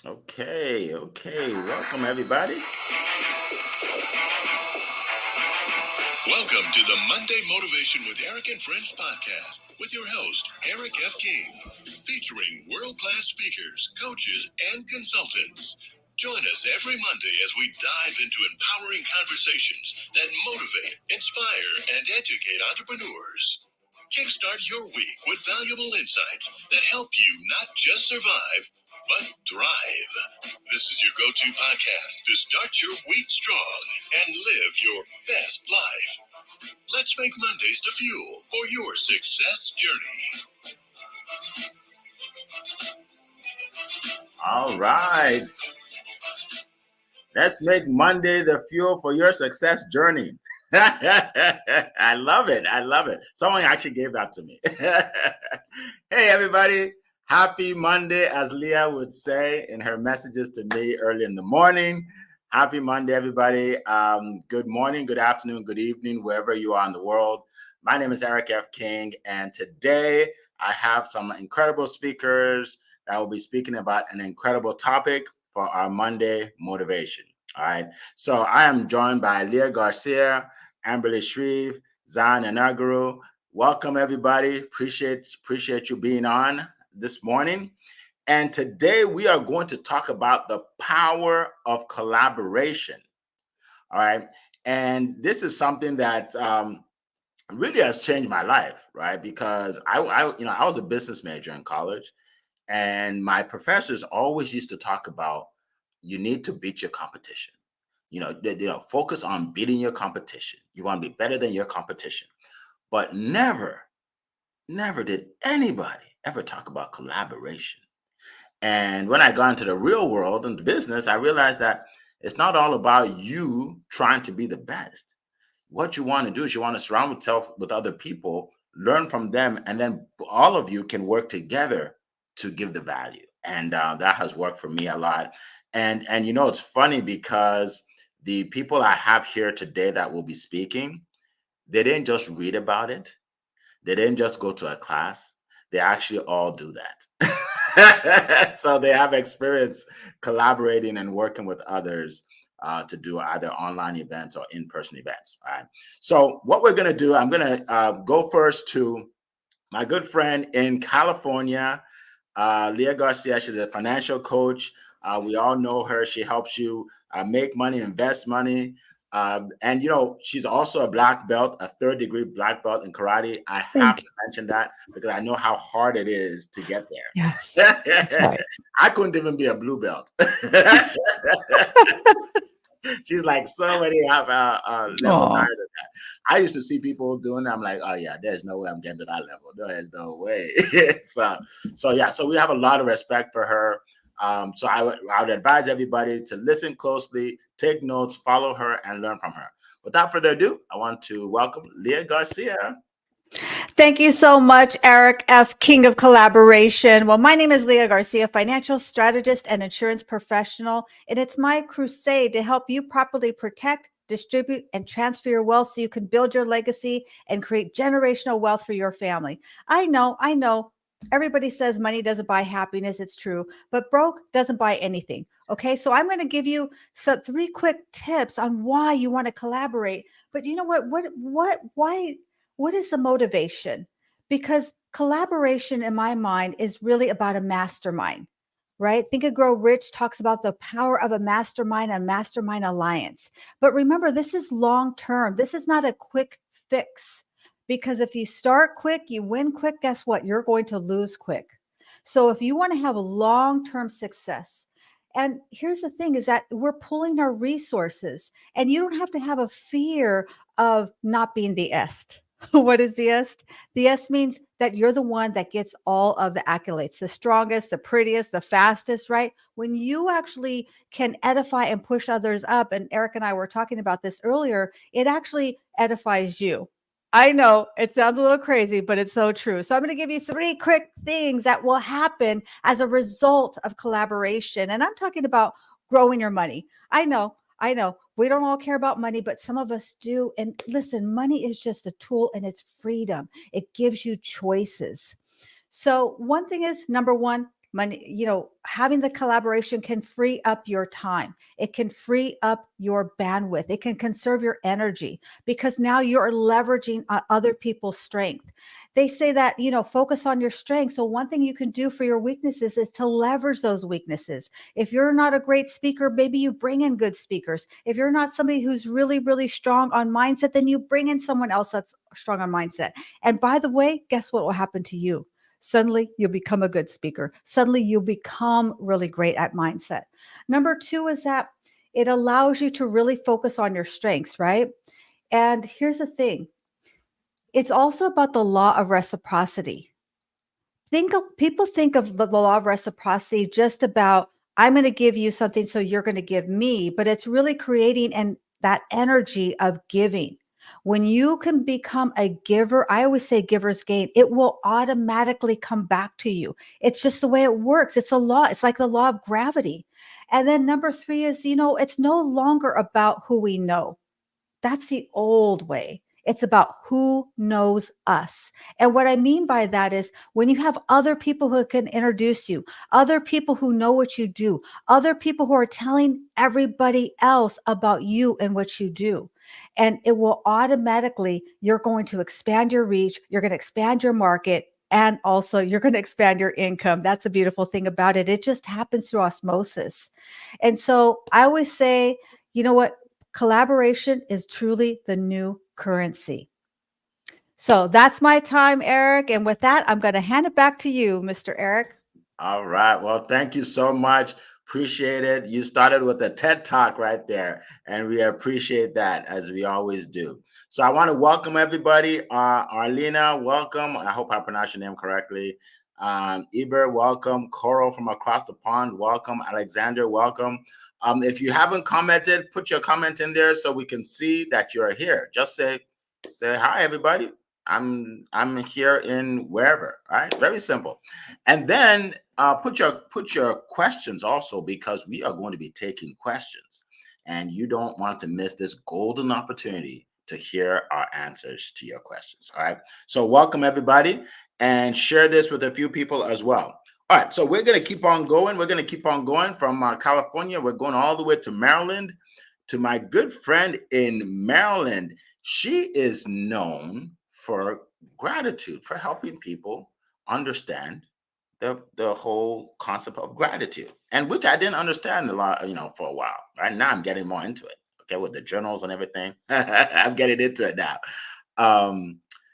Okay. Welcome, everybody. Welcome to the Monday Motivation with Eric and Friends podcast with your host, Eric F. King, featuring world-class speakers, coaches, and consultants. Join us every Monday as we dive into empowering conversations that motivate, inspire, and educate entrepreneurs. Kickstart your week with valuable insights that help you not just survive, but thrive. This is your go-to podcast to start your week strong and live your best life. Let's make Mondays the fuel for your success journey. All right. Let's make Monday the fuel for your success journey. I love it. Someone actually gave that to me. Hey, everybody. Happy Monday, as Leah would say in her messages to me early in the morning. Happy Monday, everybody. Good morning, good afternoon, good evening, wherever you are in the world. My name is Eric F. King, and today I have some incredible speakers that will be speaking about an incredible topic for our Monday motivation. All right. So I am joined by Leah Garcia, Amberly Shreve, Zan Anaguru. Welcome, everybody. Appreciate you being on this morning. And today we are going to talk about the power of collaboration. All right. And this is something that really has changed my life, right? Because I was a business major in college, and my professors always used to talk about you need to beat your competition. Focus on beating your competition. You want to be better than your competition. But never did anybody ever talk about collaboration. And when I got into the real world and the business, I realized that it's not all about you trying to be the best. What you want to do is you want to surround yourself with other people, learn from them, and then all of you can work together to give the value. And that has worked for me a lot. And it's funny because the people I have here today that will be speaking, they didn't just read about it. They didn't just go to a class. They actually all do that. So they have experience collaborating and working with others to do either online events or in-person events. All right. So what we're going to do, I'm going to go first to my good friend in California, Leah Garcia. She's a financial coach. We all know her. She helps you make money, invest money. And she's also a black belt, a third-degree black belt in karate. I have to mention that because I know how hard it is to get there. Yes, that's right. I couldn't even be a blue belt. She's like so many levels higher than that. I used to see people doing it. I'm like, oh yeah, there's no way I'm getting to that level. There's no way. So we have a lot of respect for her. So I would advise everybody to listen closely, take notes, follow her, and learn from her. Without further ado, I want to welcome Leah Garcia. Thank you so much, Eric F. King of Collaboration. Well, my name is Leah Garcia, financial strategist and insurance professional, and it's my crusade to help you properly protect, distribute, and transfer your wealth so you can build your legacy and create generational wealth for your family. I know. Everybody says money doesn't buy happiness. It's true, but broke doesn't buy anything. Okay, so I'm going to give you some 3 quick tips on why you want to collaborate. But you know what? Why? What is the motivation? Because collaboration in my mind is really about a mastermind, right? Think and Grow Rich talks about the power of a mastermind and mastermind alliance. But remember, this is long term. This is not a quick fix. Because if you start quick, you win quick, guess what? You're going to lose quick. So if you want to have a long-term success, and here's the thing is that we're pulling our resources, and you don't have to have a fear of not being the est. What is the est? The est means that you're the one that gets all of the accolades, the strongest, the prettiest, the fastest, right? When you actually can edify and push others up, and Eric and I were talking about this earlier, it actually edifies you. I know it sounds a little crazy, but it's so true. So I'm going to give you 3 quick things that will happen as a result of collaboration. And I'm talking about growing your money. I know we don't all care about money, but some of us do. And listen, money is just a tool and it's freedom. It gives you choices. So one thing is, number 1, money, having the collaboration can free up your time. It can free up your bandwidth. It can conserve your energy because now you're leveraging other people's strength. They say that, focus on your strengths. So one thing you can do for your weaknesses is to leverage those weaknesses. If you're not a great speaker, maybe you bring in good speakers. If you're not somebody who's really, really strong on mindset, then you bring in someone else that's strong on mindset. And by the way, guess what will happen to you? Suddenly you'll become a good speaker. Suddenly you'll become really great at mindset. Number two is that it allows you to really focus on your strengths, right? And here's the thing. It's also about the law of reciprocity. People think of the law of reciprocity just about, I'm going to give you something, so you're going to give me, but it's really creating that energy of giving. When you can become a giver, I always say giver's gain, it will automatically come back to you. It's just the way it works. It's a law. It's like the law of gravity. And then number three is, it's no longer about who we know. That's the old way. It's about who knows us. And what I mean by that is when you have other people who can introduce you, other people who know what you do, other people who are telling everybody else about you and what you do. And it will automatically, you're going to expand your reach, you're going to expand your market, and also you're going to expand your income. That's a beautiful thing about it. It just happens through osmosis. And so I always say, you know what? Collaboration is truly the new currency. So that's my time, Eric. And with that, I'm going to hand it back to you, Mr. Eric. All right. Well, thank you so much. Appreciate it. You started with a TED Talk right there, and we appreciate that, as we always do. So I want to welcome everybody. Arlena, welcome. I hope I pronounced your name correctly. Eber, welcome. Coral from across the pond, welcome. Alexander, welcome. If you haven't commented, put your comment in there so we can see that you're here. Just say hi, everybody. I'm here in wherever. Right? Very simple. And then put your questions also, because we are going to be taking questions, and you don't want to miss this golden opportunity to hear our answers to your questions. All right. So welcome everybody, and share this with a few people as well. All right, so we're going to keep on going. We're going to keep on going from California. We're going all the way to Maryland, to my good friend in Maryland. She is known for gratitude, for helping people understand the whole concept of gratitude, and which I didn't understand a lot, for a while. Right now, I'm getting more into it. Okay, with the journals and everything, I'm getting into it now.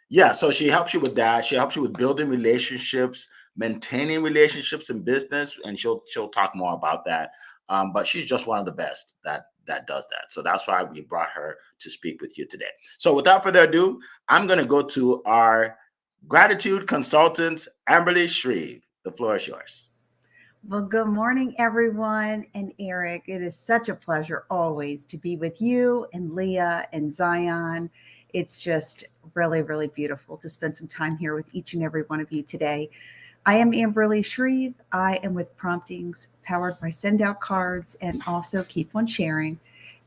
Yeah, so she helps you with that. She helps you with building relationships, maintaining relationships in business, and she'll talk more about that. But she's just one of the best that does that. So that's why we brought her to speak with you today. So without further ado, I'm going to go to our gratitude consultant, Amberly Shreve. The floor is yours. Well, good morning, everyone. And Eric, it is such a pleasure always to be with you and Leah and Zion. It's just really, really beautiful to spend some time here with each and every one of you today. I am Amberly Shreve. I am with Promptings, powered by Send Out Cards and also Keep On Sharing.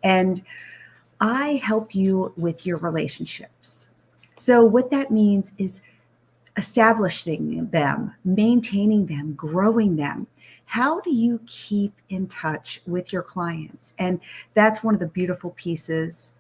And I help you with your relationships. So what that means is establishing them, maintaining them, growing them. How do you keep in touch with your clients? And that's one of the beautiful pieces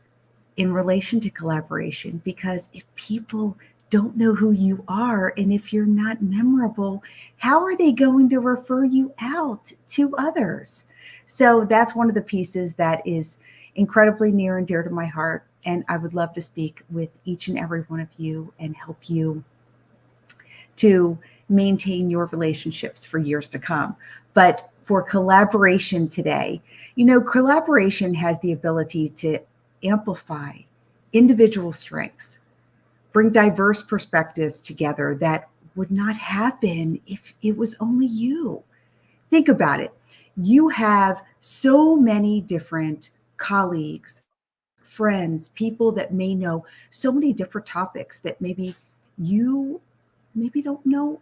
in relation to collaboration, because if people don't know who you are, and if you're not memorable, how are they going to refer you out to others? So that's one of the pieces that is incredibly near and dear to my heart. And I would love to speak with each and every one of you and help you to maintain your relationships for years to come. But for collaboration today, collaboration has the ability to amplify individual strengths, bring diverse perspectives together that would not happen if it was only you. Think about it. You have so many different colleagues, friends, people that may know so many different topics that maybe you don't know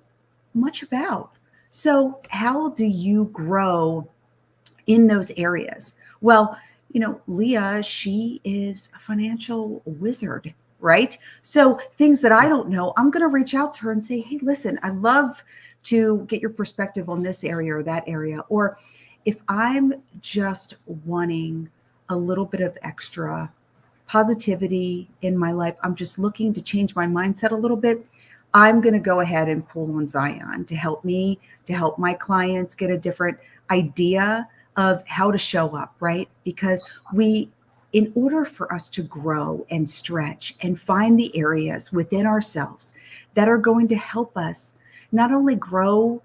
much about. So how do you grow in those areas? Well, Leah, she is a financial wizard, right? So things that I don't know, I'm going to reach out to her and say, hey, listen, I love to get your perspective on this area or that area. Or if I'm just wanting a little bit of extra positivity in my life, I'm just looking to change my mindset a little bit, I'm going to go ahead and pull on Zion to help me, to help my clients get a different idea of how to show up, right? Because in order for us to grow and stretch and find the areas within ourselves that are going to help us not only grow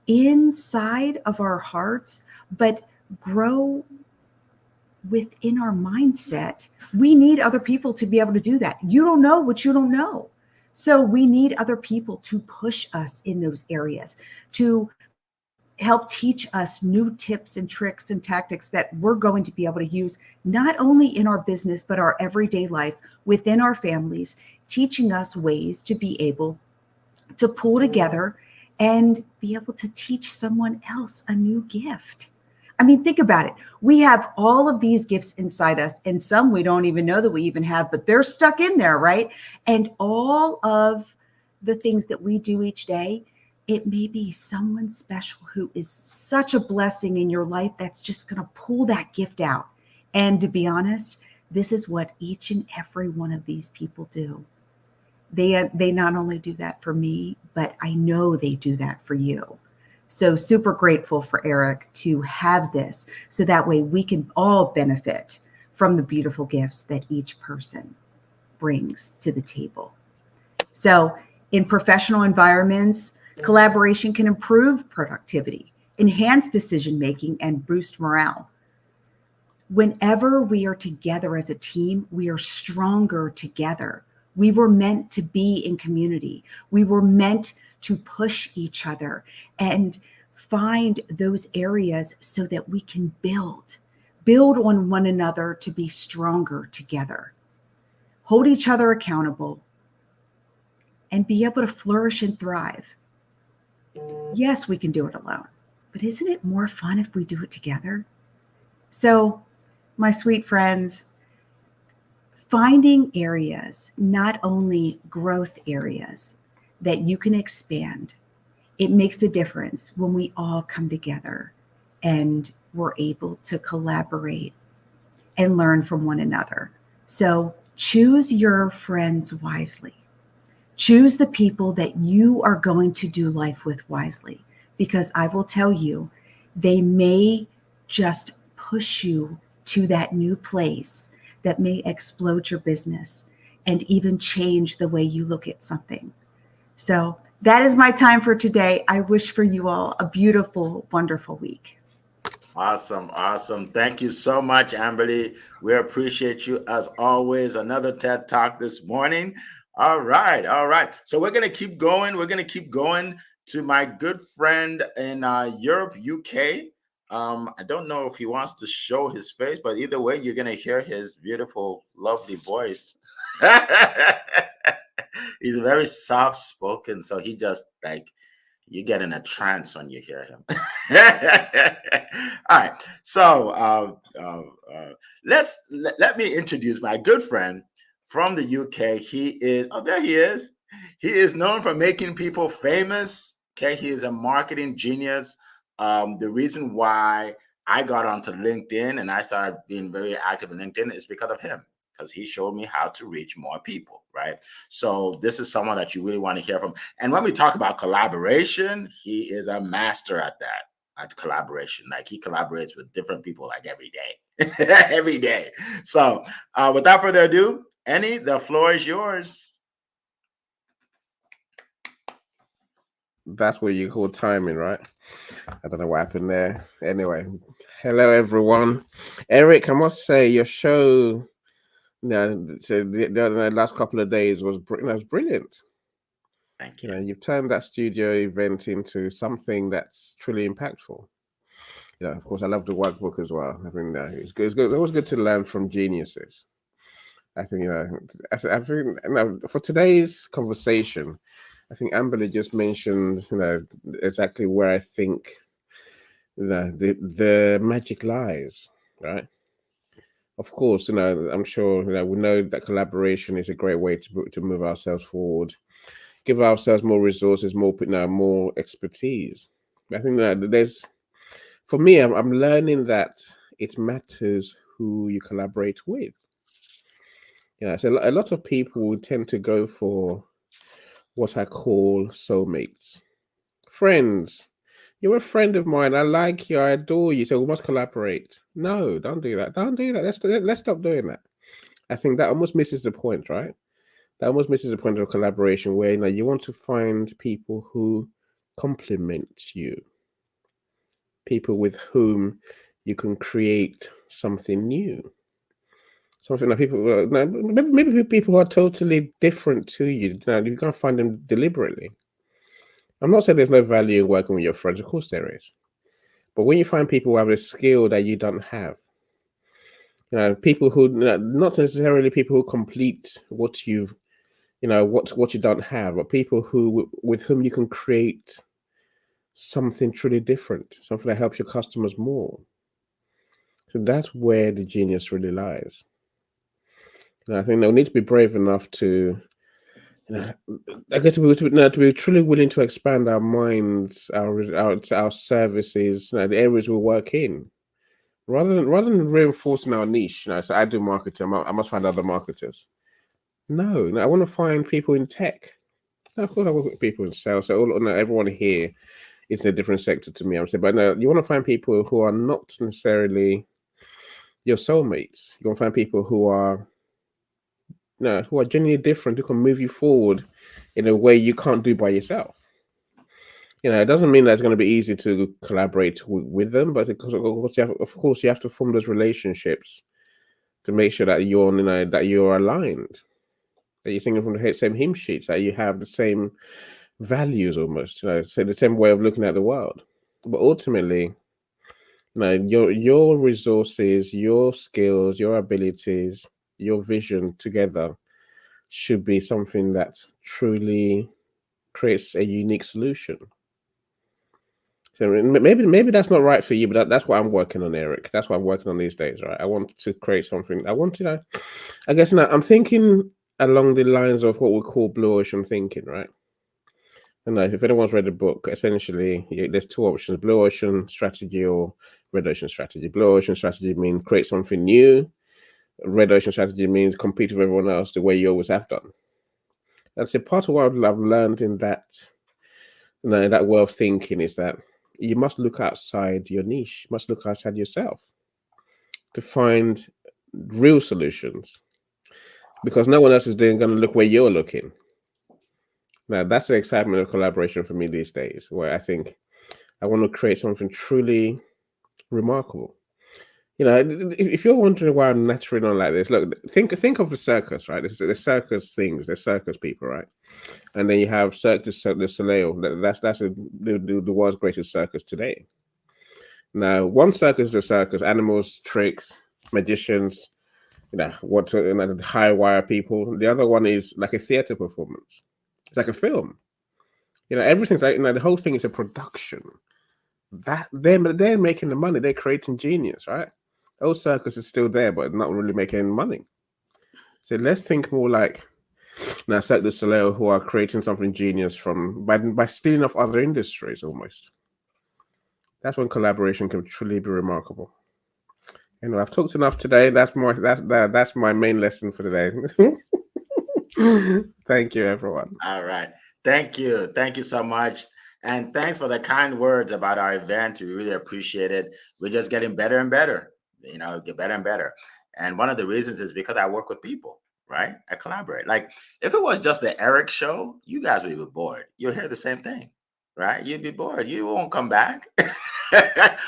inside of our hearts, but grow within our mindset, we need other people to be able to do that. You don't know what you don't know. So we need other people to push us in those areas, to help teach us new tips and tricks and tactics that we're going to be able to use not only in our business, but our everyday life within our families, teaching us ways to be able to pull together and be able to teach someone else a new gift. I mean, think about it. We have all of these gifts inside us, and some we don't even know that we even have, but they're stuck in there, right? And all of the things that we do each day, it may be someone special who is such a blessing in your life that's just going to pull that gift out. And to be honest, this is what each and every one of these people do. They not only do that for me, but I know they do that for you. So super grateful for Eric to have this, so that way we can all benefit from the beautiful gifts that each person brings to the table. So in professional environments, collaboration can improve productivity, enhance decision-making, and boost morale. Whenever we are together as a team, we are stronger together. We were meant to be in community. We were meant to push each other and find those areas so that we can build on one another to be stronger together, hold each other accountable, and be able to flourish and thrive. Yes, we can do it alone, but isn't it more fun if we do it together? So, my sweet friends, finding areas, not only growth areas, that you can expand, it makes a difference when we all come together and we're able to collaborate and learn from one another. So choose your friends wisely. Choose the people that you are going to do life with wisely, because I will tell you, they may just push you to that new place that may explode your business and even change the way you look at something. So that is my time for today. I wish for you all a beautiful, wonderful week. Awesome. Awesome. Thank you so much, Amberly. We appreciate you as always. Another TED Talk this morning. All right. All right. So we're going to keep going. We're going to keep going to my good friend in Europe, UK. I don't know if he wants to show his face, but either way, you're going to hear his beautiful, lovely voice. He's very soft spoken. So he just like, you get in a trance when you hear him. All right. So let me introduce my good friend from the UK. He is, oh, there he is. He is known for making people famous. Okay. He is a marketing genius. The reason why I got onto LinkedIn and I started being very active in LinkedIn is because of him, because he showed me how to reach more people, right? So this is someone that you really want to hear from. And when we talk about collaboration, he is a master at that, at collaboration. Like he collaborates with different people like every day, every day. So without further ado, Annie, the floor is yours. That's what you call timing, right? I don't know what happened there. Anyway, hello everyone. Eric, I must say your show, so the last couple of days was brilliant. Thank you. You've turned that studio event into something that's truly impactful. Of course, I love the workbook as well. I mean, it's good. It's good. It's always good to learn from geniuses. I think, I think for today's conversation, I think Amberly just mentioned, exactly where I think the magic lies, right? Of course, I'm sure we know that collaboration is a great way to move ourselves forward. give ourselves more resources, more expertise. I think that for me, I'm learning that it matters who you collaborate with. So a lot of people tend to go for what I call soulmates, friends. You're a friend of mine. I like you. I adore you. So we must collaborate. No, don't do that. Don't do that. Let's stop doing that. I think that almost misses the point, right? That almost misses the point of collaboration, where you want to find people who complement you, people with whom you can create something new, something that people maybe people who are totally different to you. You can't find them deliberately. I'm not saying there's no value in working with your friends. Of course there is. But when you find people who have a skill that you don't have, people who not necessarily people who complete what you've, what you don't have, but people who with whom you can create something truly different, something that helps your customers more. So that's where the genius really lies. And I think they'll need to be brave enough to, I guess, to be truly willing to expand our minds, our services, the areas we work in, rather than reinforcing our niche. So I do marketing. I must find other marketers. No, I want to find people in tech. Of course, I work with people in sales. So everyone here is in a different sector to me. I'm saying, but no, you want to find people who are not necessarily your soulmates. You want to find people who are genuinely different, who can move you forward in a way you can't do by yourself. It doesn't mean that it's going to be easy to collaborate with them, but of course you have to form those relationships to make sure that you're aligned, that you're singing from the same hymn sheets, that you have the same values almost, so the same way of looking at the world. But ultimately, your resources, your skills, your abilities, your vision together should be something that truly creates a unique solution. So maybe that's not right for you, but that's what I'm working on, Eric. That's what I'm working on these days, right? I want to create something. I guess now I'm thinking along the lines of what we call blue ocean thinking, right? And if anyone's read the book, essentially there's two options: blue ocean strategy or red ocean strategy. Blue ocean strategy means create something new. Red ocean strategy means compete with everyone else the way you always have done. That's a part of what I've learned in that way of thinking is that you must look outside your niche, you must look outside yourself to find real solutions, because no one else is going to look where you're looking. Now, that's the excitement of collaboration for me these days, where I think I want to create something truly remarkable. If you're wondering why I'm naturally on like this, look, think of the circus, right? The circus things, the circus people, right? And then you have Cirque du Soleil. That's the world's greatest circus today. Now, one circus is a circus: animals, tricks, magicians, high wire people. The other one is like a theater performance. It's like a film. Everything's like the whole thing is a production. That they're making the money. They're creating genius, right? Old circus is still there, but not really making any money. So let's think more like now Cirque du Soleil, who are creating something genius by stealing off other industries almost. That's when collaboration can truly be remarkable. I've talked enough today. That's my main lesson for today. Thank you, everyone. All right. Thank you so much. And thanks for the kind words about our event. We really appreciate it. We're just getting better and better, get better and better. And one of the reasons is because I work with people, right? I collaborate. Like if it was just the Eric show, you guys would be bored. You'll hear the same thing, right? You'd be bored. You won't come back.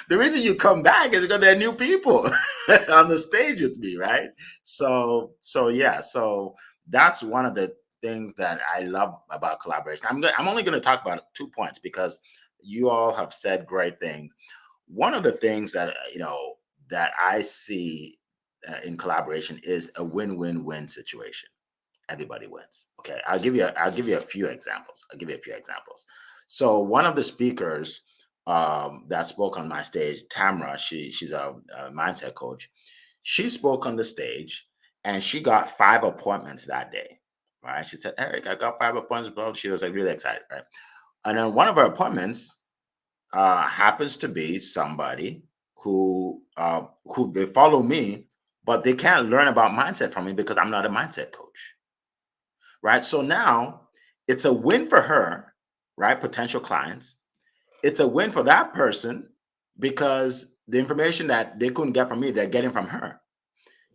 The reason you come back is because there are new people on the stage with me, right? So that's one of the things that I love about collaboration. I'm only going to talk about 2 points because you all have said great things. One of the things that that I see in collaboration is a win-win-win situation. Everybody wins. Okay, I'll give you a few examples. So one of the speakers that spoke on my stage, Tamra, she's a mindset coach. She spoke on the stage and she got 5 appointments that day. right? She said, Eric, I got 5 appointments, bro. She was like really excited, right? And then one of her appointments happens to be somebody who they follow me, but they can't learn about mindset from me because I'm not a mindset coach, right? So now it's a win for her, right? Potential clients. It's a win for that person because the information that they couldn't get from me, they're getting from her.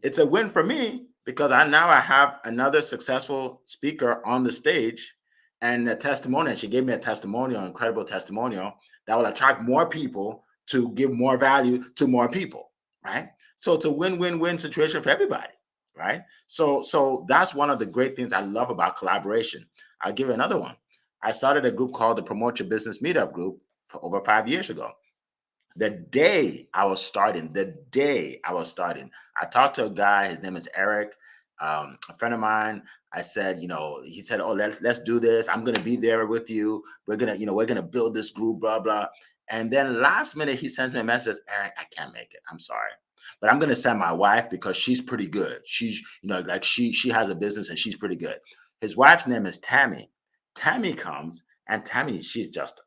It's a win for me because I have another successful speaker on the stage and a testimonial. She gave me a testimonial, incredible testimonial that will attract more people to give more value to more people, right? So it's a win-win-win situation for everybody, right? So that's one of the great things I love about collaboration. I'll give you another one. I started a group called the Promote Your Business Meetup Group over 5 years ago. The day I was starting, I talked to a guy. His name is Eric, a friend of mine. I said, he said, "Oh, let's do this. I'm gonna be there with you. We're gonna build this group, blah blah." And then last minute, he sends me a message, "Eric, I can't make it. I'm sorry, but I'm gonna send my wife because she's pretty good. She's, like she has a business and she's pretty good." His wife's name is Tammy. Tammy comes, and Tammy, she's just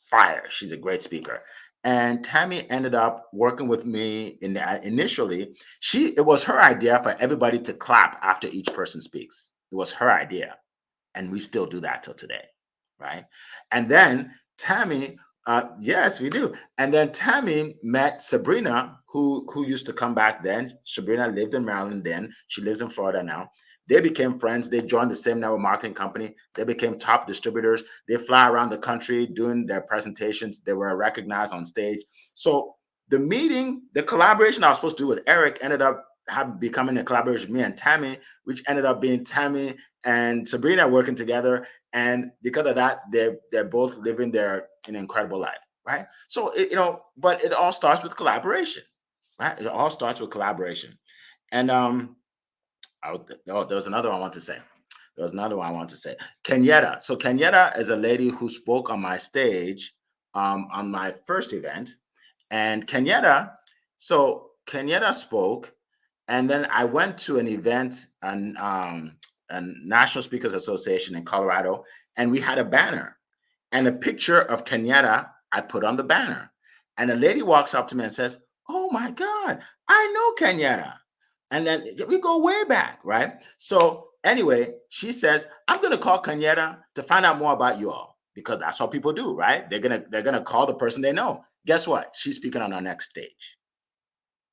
fire. She's a great speaker. And Tammy ended up working with me initially. It was her idea for everybody to clap after each person speaks. It was her idea. And we still do that till today. Right. And then Tammy, yes, we do. And then Tammy met Sabrina, who used to come back then. Sabrina lived in Maryland then. She lives in Florida now. They became friends. They joined the same network marketing company. They became top distributors. They fly around the country doing their presentations. They were recognized on stage. So the collaboration I was supposed to do with Eric ended up becoming a collaboration with me and Tammy, which ended up being Tammy and Sabrina working together. And because of that, they're both living an incredible life, right? So but it all starts with collaboration, right? It all starts with collaboration. And there was another one I want to say. Kenyatta. So Kenyatta is a lady who spoke on my stage on my first event. And Kenyatta spoke, and then I went to an event, a National Speakers Association in Colorado, and we had a banner and a picture of Kenyatta I put on the banner. And a lady walks up to me and says, "Oh my God, I know Kenyatta." And then we go way back, right? So anyway, she says, "I'm gonna call Kenyatta to find out more about you all," because that's what people do, right? They're gonna call the person they know. Guess what? She's speaking on our next stage.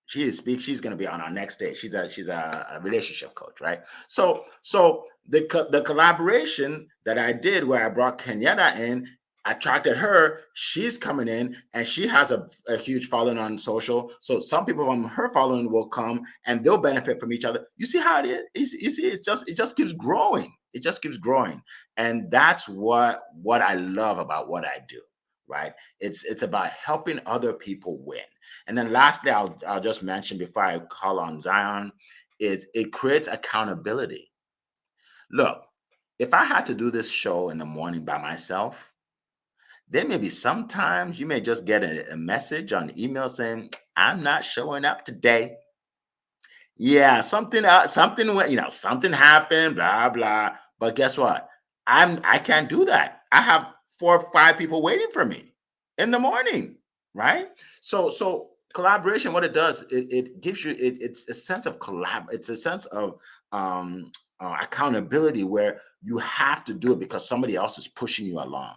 She's going to be on our next stage. She's a relationship coach, right? So the collaboration that I did where I brought Kenyatta in attracted her. She's coming in and she has a huge following on social. So some people from her following will come and they'll benefit from each other. You see how it is? You see, it just keeps growing. It just keeps growing. And that's what I love about what I do, right? It's about helping other people win. And then lastly, I'll just mention before I call on Zion, is it creates accountability. Look, if I had to do this show in the morning by myself, there may be sometimes you may just get a message on email saying, "I'm not showing up today." Yeah, something happened, blah blah. But guess what? I can't do that. I have 4 or 5 people waiting for me in the morning, right? So collaboration, what it does, it gives you it's a sense of it's a sense of accountability where you have to do it because somebody else is pushing you along.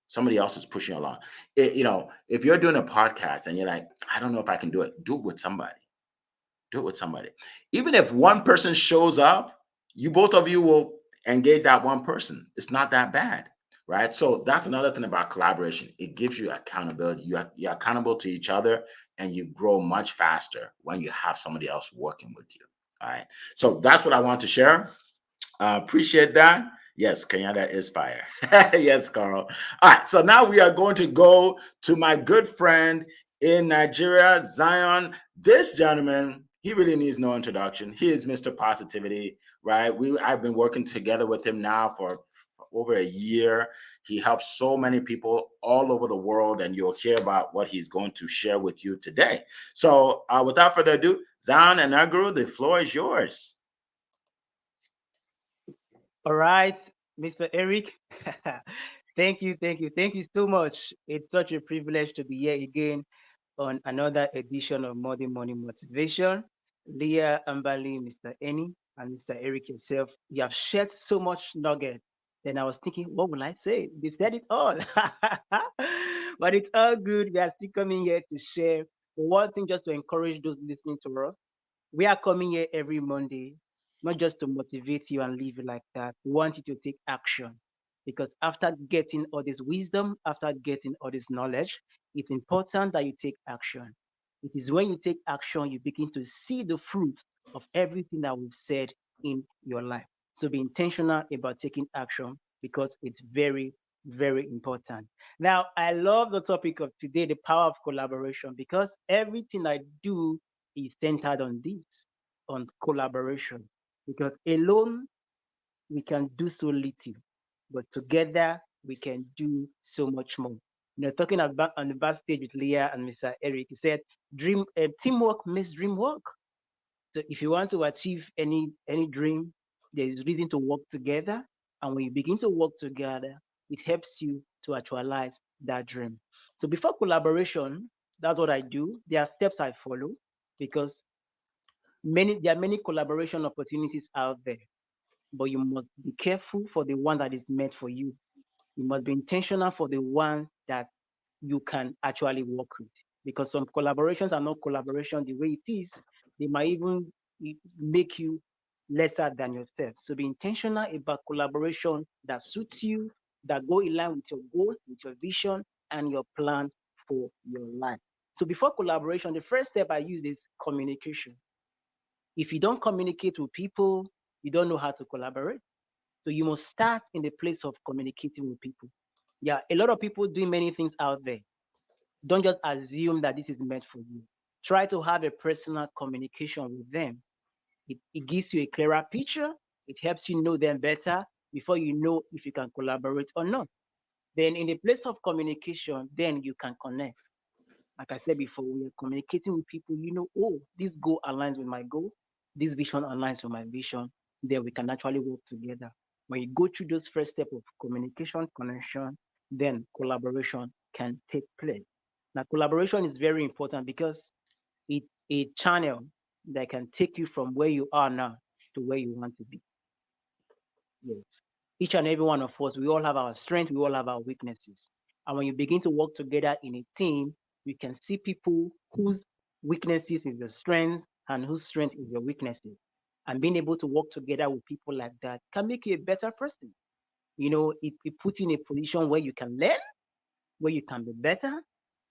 Somebody else is pushing you along. If you're doing a podcast and you're like, "I don't know if I can do it," do it with somebody. Do it with somebody. Even if one person shows up, both of you will engage that one person. It's not that bad, right? So that's another thing about collaboration. It gives you accountability. You're accountable to each other, and you grow much faster when you have somebody else working with you. All right. So that's what I want to share. Appreciate that. Yes, Kenyatta is fire. Yes, Carl. All right. So now we are going to go to my good friend in Nigeria, Zion. This gentleman, he really needs no introduction. He is Mr. Positivity, right? I've been working together with him now for over a year. He helps so many people all over the world, and you'll hear about what he's going to share with you today. So without further ado, Zion and Aguru, the floor is yours. All right, Mr. Eric. Thank you so much. It's such a privilege to be here again on another edition of Monday Morning Motivation. Leah, Ambali, Mr. Eni, and Mr. Eric yourself, you have shared so much nugget. Then I was thinking, what will I say? They said it all. But it's all good. We are still coming here to share. One thing just to encourage those listening to us, we are coming here every Monday, not just to motivate you and leave you like that. We want you to take action. Because after getting all this wisdom, after getting all this knowledge, it's important that you take action. It is when you take action, you begin to see the fruit of everything that we've said in your life. So be intentional about taking action because it's very, very important. Now, I love the topic of today, the power of collaboration, because everything I do is centered on this, on collaboration. Because alone we can do so little, but together we can do so much more. Talking about on the backstage with Leah and Mr. Eric, he said, "Dream teamwork makes dream work." So if you want to achieve any dream, there is reason to work together, and when you begin to work together, it helps you to actualize that dream. So before collaboration, that's what I do. There are steps I follow because there are many collaboration opportunities out there, but you must be careful for the one that is meant for you. You must be intentional for the one that you can actually work with. Because some collaborations are not collaboration the way it is. They might even make you lesser than yourself. So be intentional about collaboration that suits you, that go in line with your goal, with your vision, and your plan for your life. So before collaboration, the first step I use is communication. If you don't communicate with people, you don't know how to collaborate. So you must start in the place of communicating with people. Yeah, a lot of people doing many things out there. Don't just assume that this is meant for you. Try to have a personal communication with them. It gives you a clearer picture. It helps you know them better before you know if you can collaborate or not. Then in the place of communication, then you can connect. Like I said before, we are communicating with people, oh, this goal aligns with my goal, this vision aligns with my vision, then we can actually work together. When you go through those first steps of communication, connection, then collaboration can take place. Now, collaboration is very important because it's a channel that can take you from where you are now to where you want to be. Yes. Each and every one of us, we all have our strengths, we all have our weaknesses. And when you begin to work together in a team, you can see people whose weaknesses is your strength and whose strength is your weaknesses. And being able to work together with people like that can make you a better person. It puts you in a position where you can learn, where you can be better,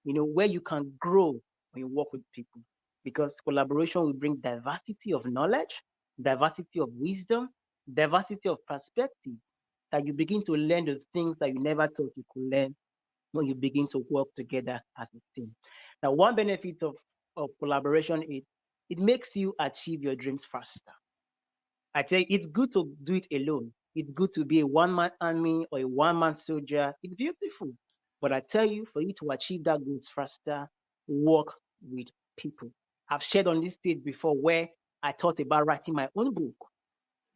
where you can grow when you work with people. Because collaboration will bring diversity of knowledge, diversity of wisdom, diversity of perspective, that you begin to learn the things that you never thought you could learn when you begin to work together as a team. Now, one benefit of collaboration is it makes you achieve your dreams faster. I tell you, it's good to do it alone. It's good to be a one-man army or a one-man soldier. It's beautiful. But I tell you, for you to achieve that goals faster, work with people. I've shared on this stage before where I thought about writing my own book.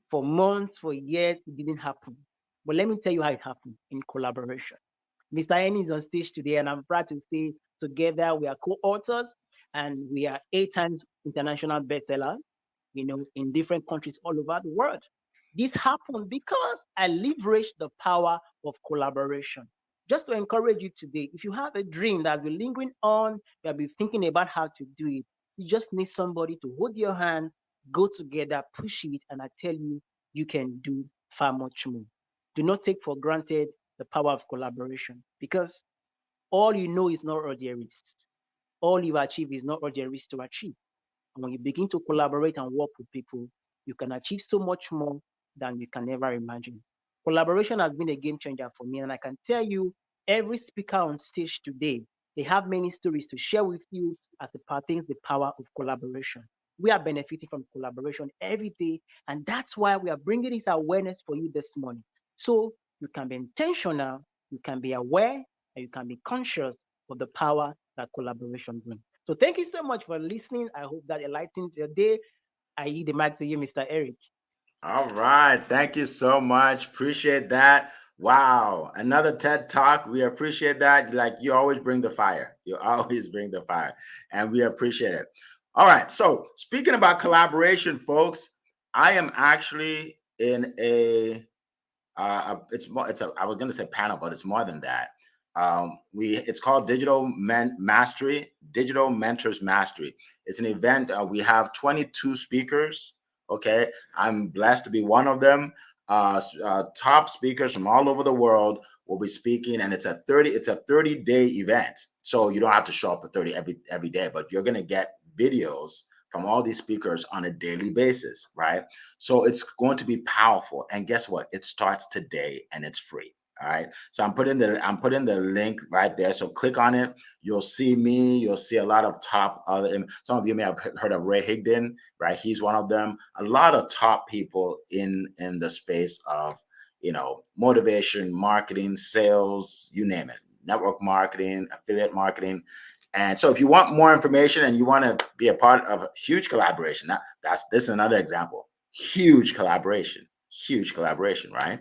For months, for years, it didn't happen. But let me tell you how it happened in collaboration. Mr. N is on stage today, and I'm proud to say together we are co-authors and we are 8 times international bestsellers, in different countries all over the world. This happened because I leveraged the power of collaboration. Just to encourage you today, if you have a dream that's been lingering on, you have been thinking about how to do it, you just need somebody to hold your hand, go together, push it, and I tell you, you can do far much more. Do not take for granted the power of collaboration because all you know is not all there is. All you achieve is not all there is to achieve. And when you begin to collaborate and work with people, you can achieve so much more than you can ever imagine. Collaboration has been a game changer for me, and I can tell you, every speaker on stage today, they have many stories to share with you as it pertains the power of collaboration. We are benefiting from collaboration every day, and that's why we are bringing this awareness for you this morning. So you can be intentional, you can be aware, and you can be conscious of the power that collaboration brings. So thank you so much for listening. I hope that enlightened your day. I yield the mic to you, Mr. Eric. All right. Thank you so much. Appreciate that. Wow. Another TED Talk. We appreciate that. Like you always bring the fire. You always bring the fire. And we appreciate it. All right. So speaking about collaboration, folks, I am actually in I was going to say panel, but it's more than that. It's called Digital Mentors Mastery. It's an event. We have 22 speakers. Okay, I'm blessed to be one of them. Top speakers from all over the world will be speaking, and it's a 30-day event. So you don't have to show up at 30 every day, but you're going to get videos from all these speakers on a daily basis, right? So it's going to be powerful. And guess what? It starts today and it's free. All right. So I'm putting the link right there. So click on it. You'll see me. You'll see a lot of top other. Some of you may have heard of Ray Higdon, right? He's one of them. A lot of top people in the space of motivation, marketing, sales, you name it, network marketing, affiliate marketing. And so if you want more information and you want to be a part of a huge collaboration, this is another example. Huge collaboration, right?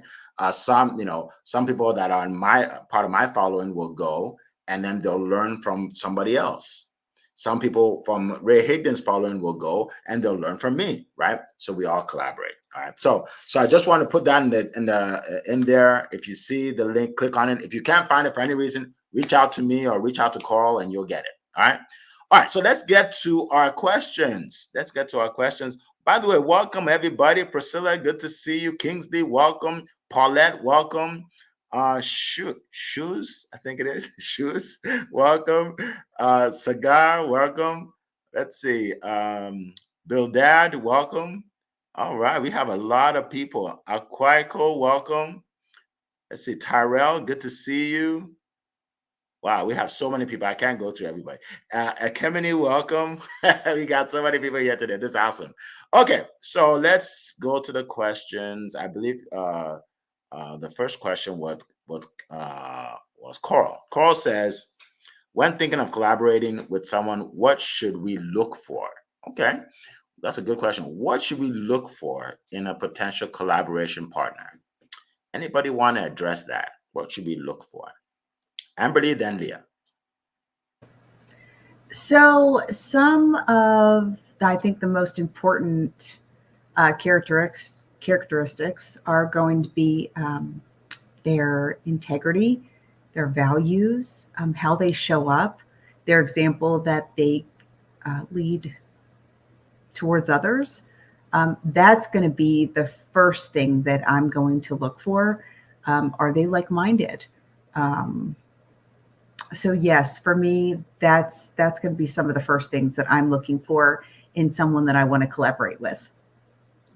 Some people that are in my part of my following will go and then they'll learn from somebody else. Some people from Ray Higdon's following will go and they'll learn from me, right? So we all collaborate. All right. So I just want to put that in there. If you see the link, click on it. If you can't find it for any reason, reach out to me or reach out to Carl and you'll get it. All right. All right. So let's get to our questions. By the way, welcome everybody. Priscilla, good to see you. Kingsley, welcome. Paulette, welcome. Shoes, I think it is. Shoes, welcome. Sagar, welcome. Let's see. Bildad, welcome. All right, we have a lot of people. Aquaiko, welcome. Let's see. Tyrell, good to see you. Wow, we have so many people. I can't go through everybody. Kemini, welcome. We got so many people here today. This is awesome. Okay, so let's go to the questions. I believe the first question was Coral. Coral says, when thinking of collaborating with someone, what should we look for? Okay, that's a good question. What should we look for in a potential collaboration partner? Anybody want to address that? What should we look for? Amberly, then Leah. So some of, I think, the most important characteristics are going to be their integrity, their values, how they show up, their example that they lead towards others. That's going to be the first thing that I'm going to look for. Are they like-minded? So yes, for me, that's going to be some of the first things that I'm looking for in someone that I want to collaborate with.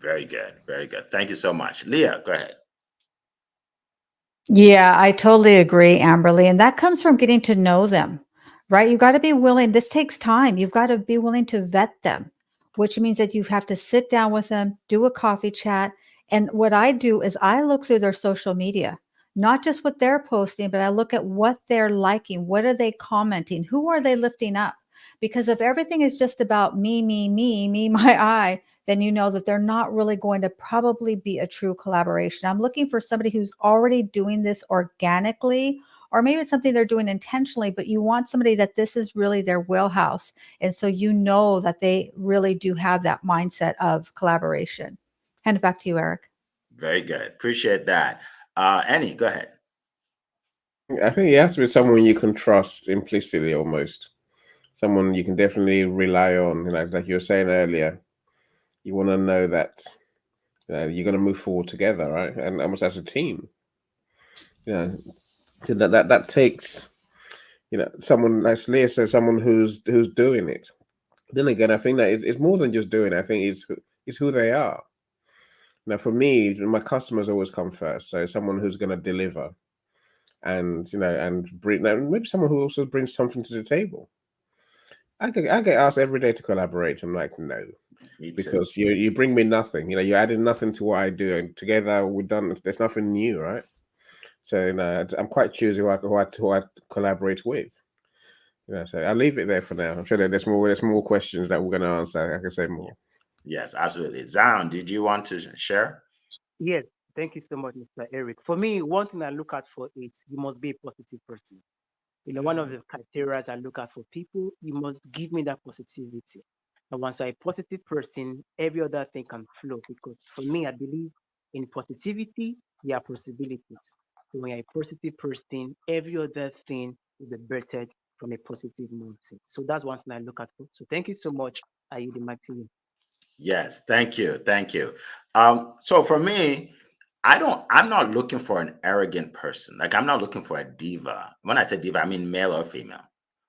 Very good. Very good. Thank you so much. Leah, go ahead. Yeah, I totally agree, Amberly. And that comes from getting to know them, right? You got to be willing. This takes time. You've got to be willing to vet them, which means that you have to sit down with them, do a coffee chat. And what I do is I look through their social media, not just what they're posting, but I look at what they're liking. What are they commenting? Who are they lifting up? Because if everything is just about me, my I, then you know that they're not really going to probably be a true collaboration. I'm looking for somebody who's already doing this organically, or maybe it's something they're doing intentionally, but you want somebody that this is really their wheelhouse. And so you know that they really do have that mindset of collaboration. Hand it back to you, Eric. Very good. Appreciate that. Annie, go ahead. I think it has to be someone you can trust implicitly, almost. Someone you can definitely rely on. Like you were saying earlier, you want to know that you're going to move forward together, right? And almost as a team. So that takes, someone, like Leah says, someone who's doing it. Then again, I think that it's more than just doing it. I think it's who they are. Now, for me, my customers always come first. So someone who's going to deliver, and and bring, maybe someone who also brings something to the table. I get asked every day to collaborate. I'm like, no, because you bring me nothing. You're adding nothing to what I do, and together we're done. There's nothing new, right? So I'm quite choosy who I collaborate with. So I'll leave it there for now. I'm sure that there's more questions that we're going to answer. I can say more. Yes, absolutely. Zion, did you want to share? Yes, thank you so much, Mr. Eric. For me, one thing I look out for is you must be a positive person. One of the criteria I look at for people, you must give me that positivity. And once you're a positive person, every other thing can flow. Because for me, I believe in positivity, there are possibilities. So when you're a positive person, every other thing will be bettered from a positive mindset. So that's one thing I look at for. So thank you so much. I yield the mic to you. Yes, thank you. Thank you. So for me, I'm not looking for an arrogant person. Like I'm not looking for a diva. When I say diva, I mean male or female,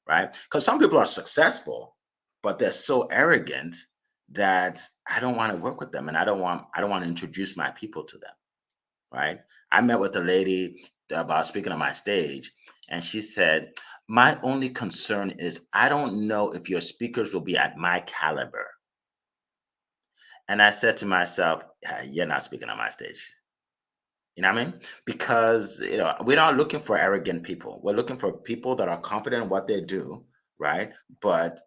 right? Because some people are successful, but they're so arrogant that I don't want to work with them and I don't want to introduce my people to them, right? I met with a lady about speaking on my stage, and she said, "My only concern is I don't know if your speakers will be at my caliber." And I said to myself, "Yeah, you're not speaking on my stage." You know what I mean? Because we're not looking for arrogant people. We're looking for people that are confident in what they do, right? But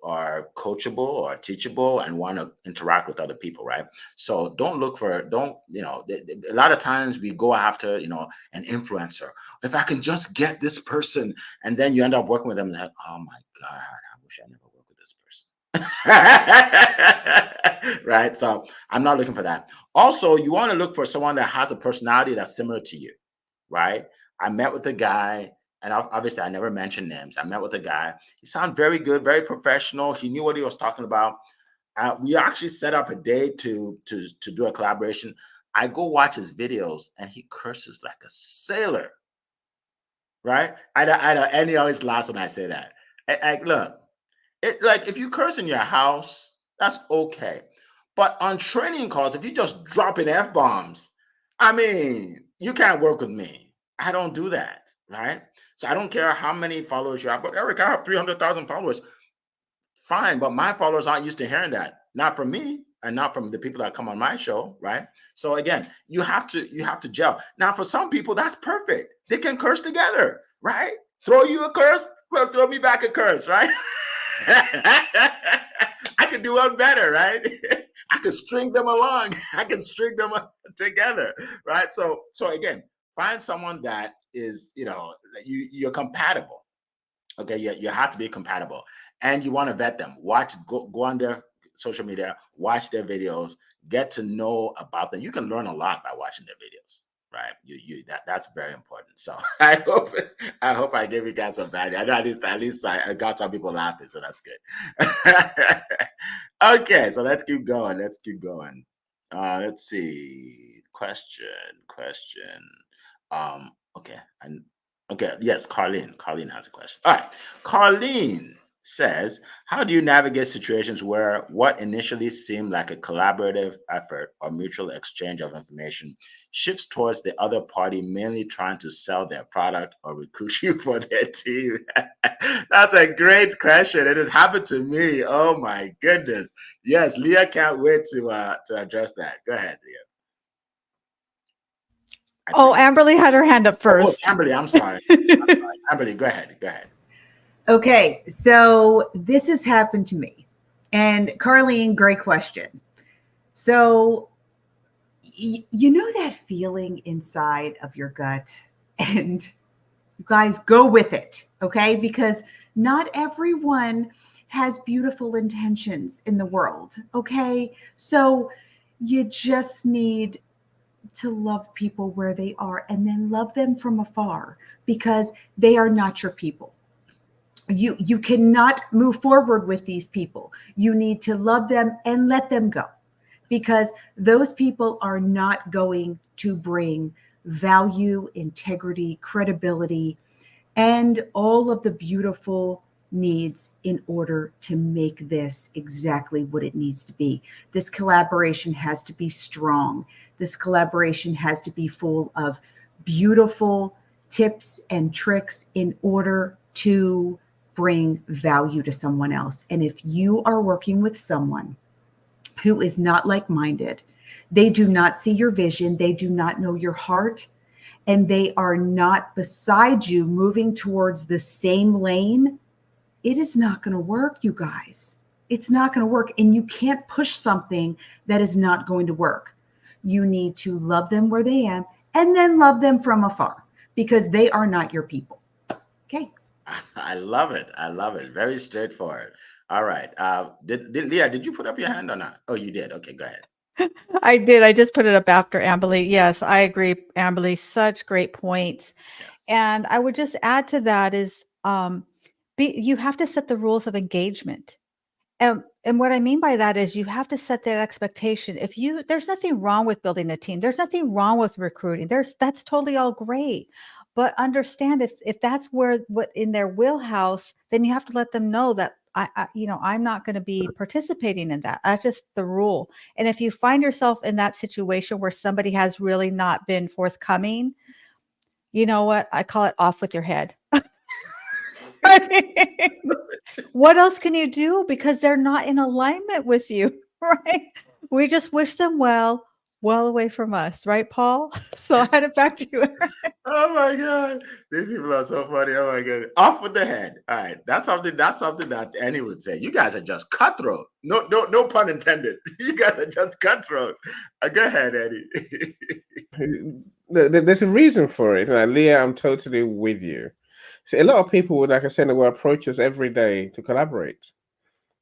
are coachable or teachable and want to interact with other people, right? So a lot of times we go after, an influencer. If I can just get this person, and then you end up working with them and like, oh my God, I wish I never worked with this person. Right? So I'm not looking for that. Also, you want to look for someone that has a personality that's similar to you, right? I met with a guy, and obviously I never mentioned names. I met with a guy. He sounded very good, very professional. He knew what he was talking about. We actually set up a day to do a collaboration. I go watch his videos, and he curses like a sailor, right? And he always laughs when I say that. Look, like if you curse in your house, that's okay. But on training calls, if you just drop in F bombs, I mean, you can't work with me. I don't do that, right? So I don't care how many followers you have. But Eric, I have 300,000 followers. Fine, but my followers aren't used to hearing that. Not from me and not from the people that come on my show, right? So again, you have to gel. Now, for some people, that's perfect. They can curse together, right? Throw you a curse, well, throw me back a curse, right? I could do one better, right? I could string them along. I can string them together, right? So again, find someone that is, you're compatible. Okay, you have to be compatible, and you want to vet them. Go on their social media, watch their videos, get to know about them. You can learn a lot by watching their videos, right? That's very important. So I hope I gave you guys some value. I know at least I got some people laughing, so that's good. Okay, so let's keep going. Let's see. Question. Okay, and okay, yes, Carlene. Carlene has a question. All right. Carlene says, how do you navigate situations where what initially seemed like a collaborative effort or mutual exchange of information shifts towards the other party mainly trying to sell their product or recruit you for their team? That's a great question. It has happened to me. Oh my goodness. Yes, Leah can't wait to address that. Go ahead, Leah. Oh, Amberly had her hand up first. Amberly, I'm sorry. Amberly, go ahead. Okay, so this has happened to me. And Carlene, great question. So, you know that feeling inside of your gut? And you guys go with it, okay? Because not everyone has beautiful intentions in the world, okay? So, you just need to love people where they are and then love them from afar because they are not your people. You cannot move forward with these people. You need to love them and let them go because those people are not going to bring value, integrity, credibility, and all of the beautiful needs in order to make this exactly what it needs to be. This collaboration has to be strong. This collaboration has to be full of beautiful tips and tricks in order to bring value to someone else. And if you are working with someone who is not like-minded, they do not see your vision, they do not know your heart, and they are not beside you moving towards the same lane, it is not going to work, you guys. It's not going to work. And you can't push something that is not going to work. You need to love them where they am and then love them from afar because they are not your people. Okay. I love it. I love it. Very straightforward. All right. Did Leah, did you put up your hand or not? Oh, you did. Okay, go ahead. I did. I just put it up after Amberly. Yes, I agree, Amberly. Such great points. Yes. And I would just add to that is you have to set the rules of engagement. And what I mean by that is you have to set that expectation. There's nothing wrong with building a team. There's nothing wrong with recruiting. That's totally all great. But understand if that's what in their wheelhouse, then you have to let them know that I'm not going to be participating in that. That's just the rule. And if you find yourself in that situation where somebody has really not been forthcoming, you know what? I call it off with your head. I mean, what else can you do? Because they're not in alignment with you, right? We just wish them well away from us, right, Paul? So I had it back to you. Oh my God. These people are so funny. Oh my God. Off with the head. All right. That's something that Annie would say. You guys are just cutthroat. No pun intended. You guys are just cutthroat. Go ahead, Eddie. There's a reason for it. Leah, I'm totally with you. See, a lot of people would, like I said, will approach us every day to collaborate.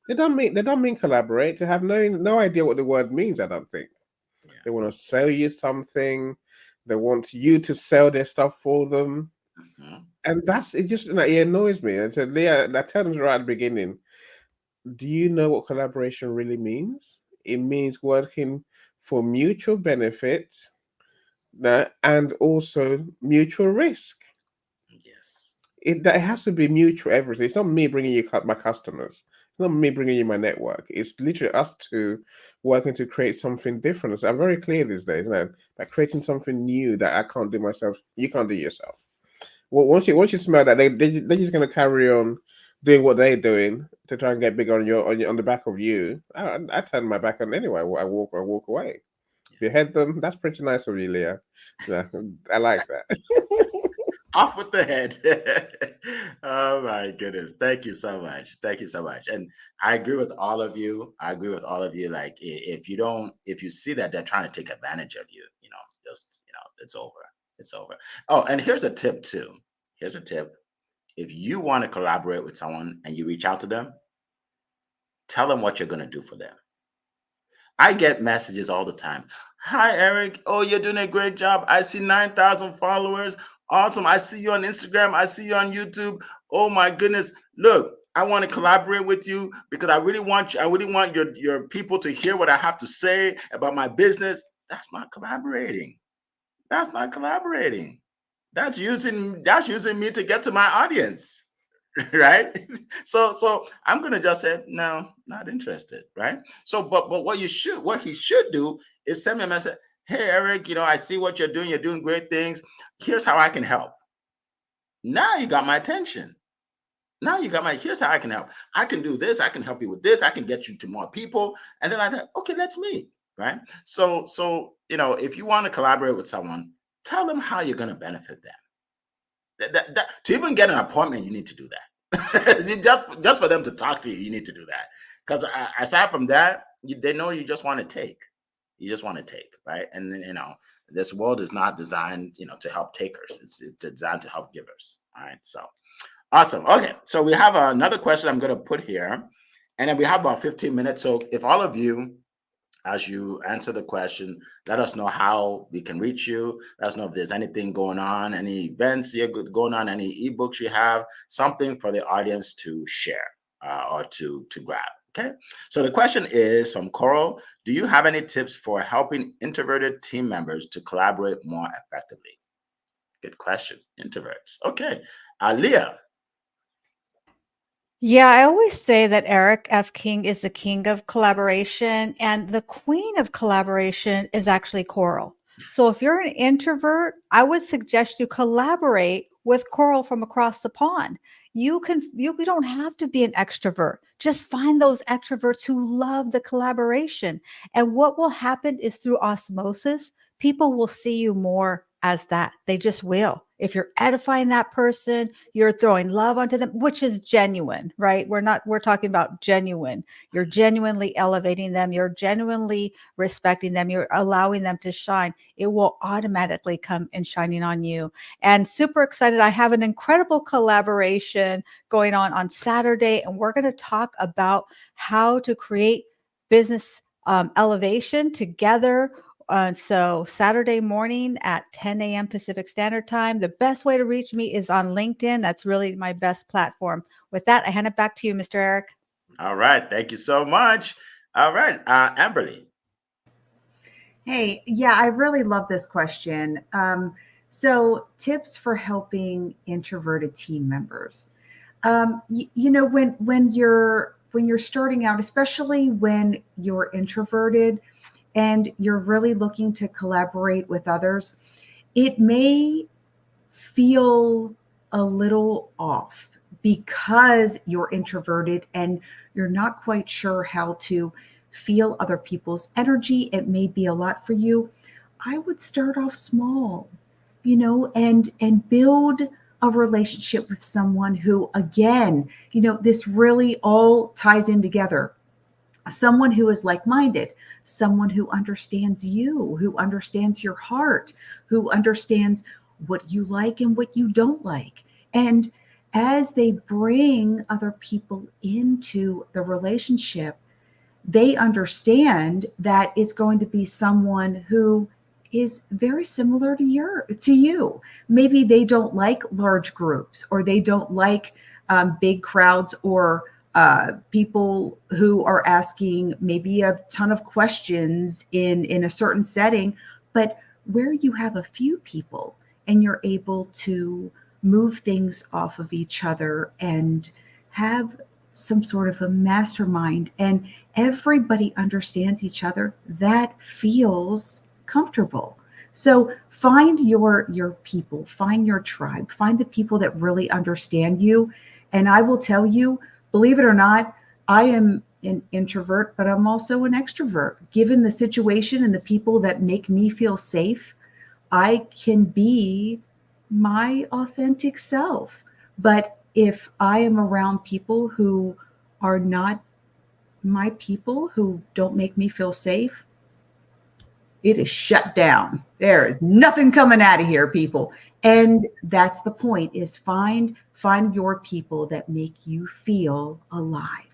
They don't mean collaborate. They have no idea what the word means. I don't think. Yeah. They want to sell you something. They want you to sell their stuff for them, and it annoys me. And so, Leah, I tell them right at the beginning. Do you know what collaboration really means? It means working for mutual benefit, and also mutual risk. Yes. It has to be mutual everything. It's not me bringing you my customers. It's not me bringing you my network. It's literally us two working to create something different. So I'm very clear these days, by creating something new that I can't do myself, you can't do yourself. Well, once you smell that, they're just going to carry on doing what they're doing to try and get bigger on the back of you. I turn my back on anyway. I walk away. If you head them, that's pretty nice of you, Leah. Yeah, I like that. Off with the head. Oh my goodness. Thank you so much. Thank you so much. And I agree with all of you. Like if you see that they're trying to take advantage of you, it's over. It's over. Oh, and here's a tip too. Here's a tip. If you want to collaborate with someone and you reach out to them, tell them what you're going to do for them. I get messages all the time. Hi, Eric. Oh, you're doing a great job. I see 9,000 followers. Awesome. I see you on Instagram. I see you on YouTube. Oh my goodness. Look, I want to collaborate with you because I really want your people to hear what I have to say about my business. That's not collaborating. That's not collaborating. That's using me to get to my audience. Right? So I'm gonna just say no, not interested, right? So but what he should do is send me a message. Hey Eric, I see what you're doing. You're doing great things. Here's how I can help. Now you got my attention. Here's how I can help. I can do this. I can help you with this. I can get you to more people. And then I thought, okay, let's meet, right? So if you want to collaborate with someone, tell them how you're going to benefit them. To even get an appointment, you need to do that. just for them to talk to you, you need to do that. Because aside from that, they know you just want to take. You just want to take, right? And then, this world is not designed, to help takers. It's designed to help givers. All right. So awesome. Okay. So we have another question I'm going to put here. And then we have about 15 minutes. So if all of you, as you answer the question, let us know how we can reach you. Let us know if there's anything going on, any events you're going on, any ebooks you have, something for the audience to share or to grab. Okay. So the question is from Coral. Do you have any tips for helping introverted team members to collaborate more effectively? Good question. Introverts. Okay. Leah. Yeah, I always say that Eric F. King is the king of collaboration, and the queen of collaboration is actually Coral. So if you're an introvert, I would suggest you collaborate with Coral from across the pond. You don't have to be an extrovert. Just find those extroverts who love the collaboration. And what will happen is through osmosis, people will see you more as that. They just will. If you're edifying that person, you're throwing love onto them, which is genuine, right? We're talking about genuine. You're genuinely elevating them. You're genuinely respecting them. You're allowing them to shine. It will automatically come and shining on you. And super excited. I have an incredible collaboration going on Saturday, and we're going to talk about how to create business elevation together. So Saturday morning at 10 a.m. Pacific Standard Time. The best way to reach me is on LinkedIn. That's really my best platform. With that, I hand it back to you, Mr. Eric. All right. Thank you so much. All right. Amberly. Hey, yeah, I really love this question. So, tips for helping introverted team members. When you're starting out, especially when you're introverted and you're really looking to collaborate with others, it may feel a little off because you're introverted and you're not quite sure how to feel other people's energy. It may be a lot for you. I would start off small, and build a relationship with someone who, again, this really all ties in together. Someone who is like-minded, someone who understands you, who understands your heart, who understands what you like and what you don't like. And as they bring other people into the relationship, they understand that it's going to be someone who is very similar to you. Maybe they don't like large groups, or they don't like big crowds, or people who are asking maybe a ton of questions in a certain setting. But where you have a few people and you're able to move things off of each other and have some sort of a mastermind, and everybody understands each other, that feels comfortable. So find your people, find your tribe, find the people that really understand you. And I will tell you, believe it or not, I am an introvert, but I'm also an extrovert. Given the situation and the people that make me feel safe, I can be my authentic self. But if I am around people who are not my people, who don't make me feel safe, it is shut down. There is nothing coming out of here, people. And that's the point, is find your people that make you feel alive.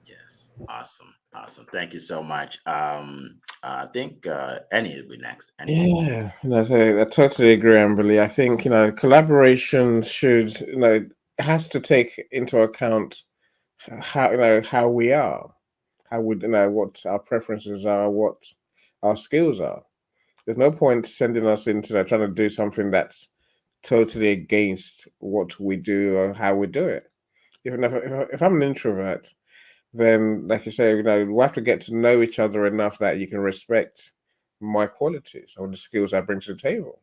Yes. Awesome. Awesome. Thank you so much. I think Annie will be next. Annie. Yeah, I totally agree, Amberly. I think collaboration should has to take into account how we are, how we what our preferences are, what our skills are. There's no point sending us into trying to do something that's totally against what we do or how we do it. If I'm an introvert, then like you say, we have to get to know each other enough that you can respect my qualities or the skills I bring to the table.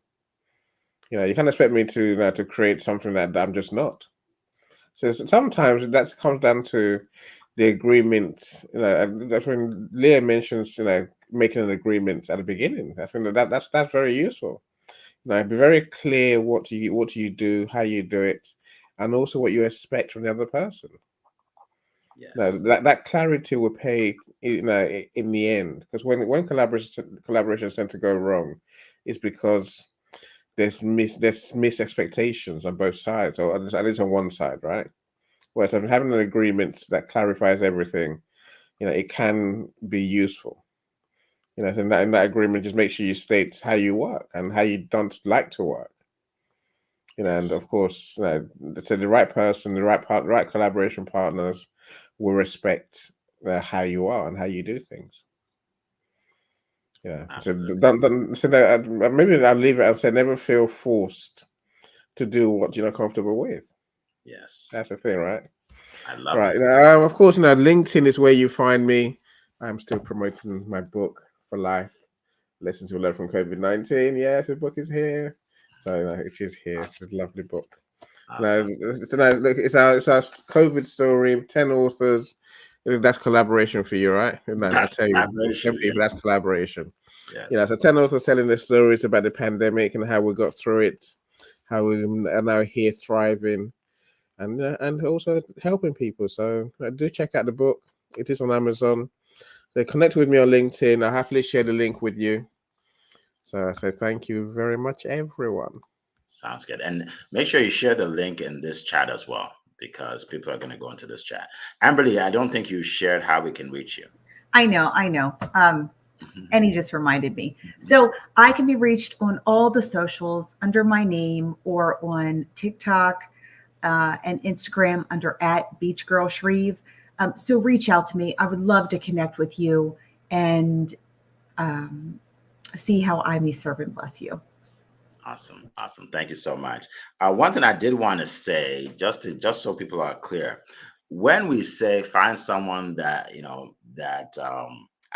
You can't expect me to create something that I'm just not. So sometimes that comes down to the agreement. And that's when Leah mentions making an agreement at the beginning. I think that's very useful. Be very clear what you do, how you do it, and also what you expect from the other person. Yes. That clarity will pay in the end, because when collaborations tend to go wrong, it's because there's mis expectations on both sides, or at least on one side, right? Whereas having an agreement that clarifies everything, it can be useful. In that agreement, just make sure you state how you work and how you don't like to work. And of course, so the right person, the right collaboration partners will respect how you are and how you do things. Yeah. So maybe I'll leave it and say never feel forced to do what you're not comfortable with. Yes. That's the thing, right? I love Right. it. Of course, LinkedIn is where you find me. I'm still promoting my book for life. Lessons to learn from COVID-19. Yes, the book is here. So it is here. It's a lovely book. Awesome. It's our COVID story. 10 authors. That's collaboration for you, right? I tell you, 10 people. That's collaboration. Yes. So 10 authors telling their stories about the pandemic and how we got through it, how we are now here thriving and also helping people. So do check out the book. It is on Amazon. So connect with me on LinkedIn. I'll happily share the link with you. So thank you very much, everyone. Sounds good. And make sure you share the link in this chat as well, because people are going to go into this chat. Amberly, I don't think you shared how we can reach you. I know. And he just reminded me. So I can be reached on all the socials under my name, or on TikTok and Instagram under @BeachGirlShreve. So reach out to me. I would love to connect with you and see how I may serve and bless you. Awesome. Thank you so much. One thing I did want to say, just so people are clear, when we say find someone that that